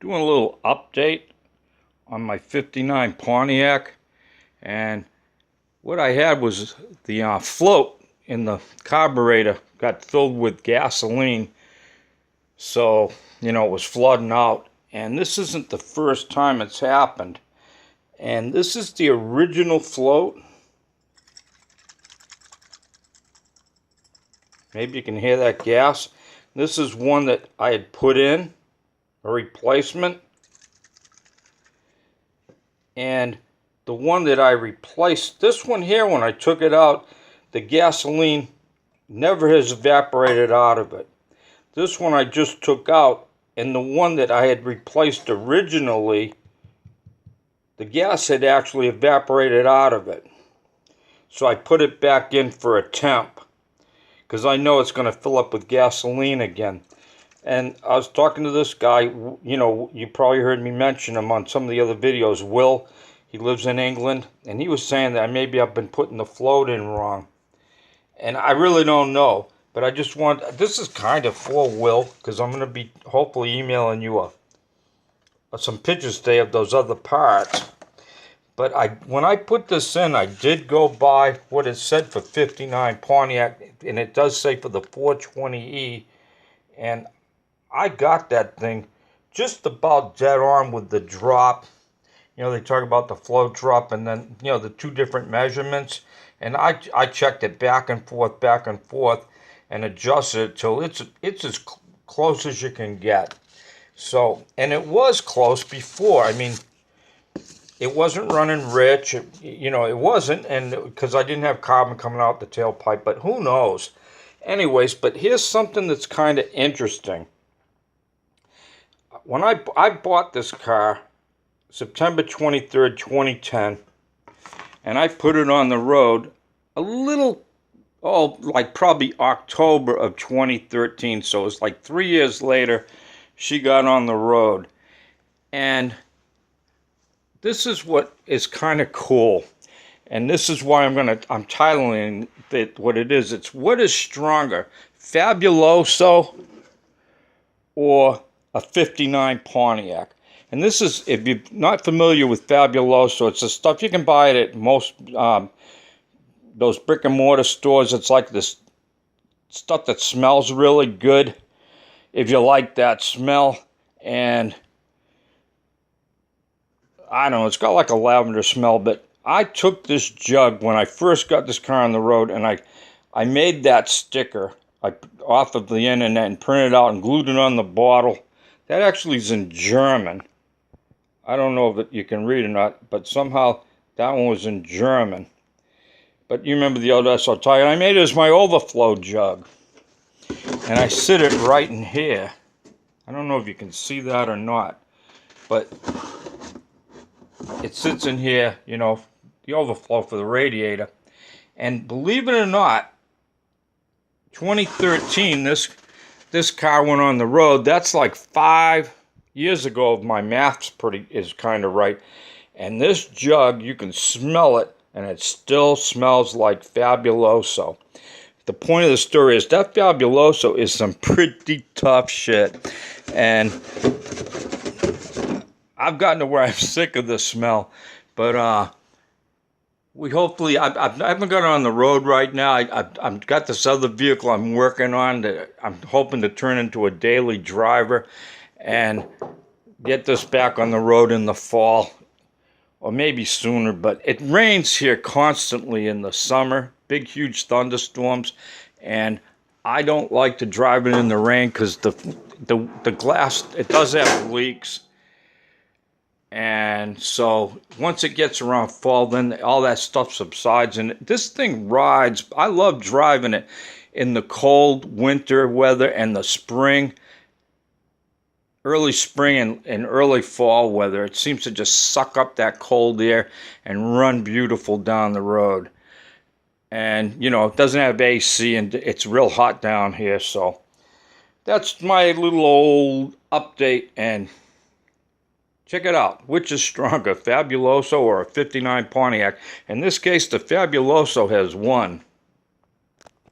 Doing a little update on my 59 Pontiac, and what I had was the float in the carburetor got filled with gasoline, so it was flooding out. And this isn't the first time it's happened, and this is the original float. Maybe you can hear that gas. This is one that I had put in, a replacement. And the one that I replaced, this one here, when I took it out, the gasoline never has evaporated out of it. This one I just took out, and the one that I had replaced originally, the gas had actually evaporated out of it. So I put it back in for a temp, because I know it's going to fill up with gasoline again. And I was talking to this guy, you probably heard me mention him on some of the other videos, Will. He lives in England, and he was saying that maybe I've been putting the float in wrong. And I really don't know, but I just this is kind of for Will, because I'm going to be hopefully emailing you some pictures today of those other parts. But when I put this in, I did go by what it said for 59 Pontiac, and it does say for the 420E, and I got that thing just about dead on with the drop. They talk about the flow drop and then, the two different measurements. And I checked it back and forth, and adjusted it till it's as close as you can get. So, and it was close before. I mean, it wasn't running rich. It wasn't, and because I didn't have carbon coming out the tailpipe, but who knows? Anyways, but here's something that's kind of interesting. When I bought this car, September 23rd, 2010, and I put it on the road like probably October of 2013, so it's like 3 years later, she got on the road. And this is what is kind of cool, and this is why I'm titling it what it is. It's what is stronger, Fabuloso or a 59 Pontiac? And this is, if you're not familiar with Fabuloso, it's the stuff you can buy at most those brick and mortar stores. It's like this stuff that smells really good, if you like that smell. And I don't know, it's got like a lavender smell. But I took this jug when I first got this car on the road, and I made that sticker off of the internet and printed it out and glued it on the bottle. That actually is in German. I don't know if you can read or not, but somehow that one was in German. But you remember the old SO tire. I made it as my overflow jug. And I sit it right in here. I don't know if you can see that or not, but it sits in here, the overflow for the radiator. And believe it or not, 2013, this car went on the road. That's like 5 years ago, if my math's is kind of right. And this jug, you can smell it, and it still smells like Fabuloso. The point of the story is that Fabuloso is some pretty tough shit. And I've gotten to where I'm sick of the smell. But I haven't got it on the road right now. I've got this other vehicle I'm working on that I'm hoping to turn into a daily driver and get this back on the road in the fall, or maybe sooner. But it rains here constantly in the summer, big huge thunderstorms, and I don't like to drive it in the rain because the glass, it does have leaks. And so once it gets around fall, then all that stuff subsides, and this thing rides. I love driving it in the cold winter weather and the spring, early spring and early fall weather. It seems to just suck up that cold air and run beautiful down the road. And it doesn't have AC, and it's real hot down here. So that's my little old update. And check it out. Which is stronger, Fabuloso or a 59 Pontiac? In this case, the Fabuloso has won.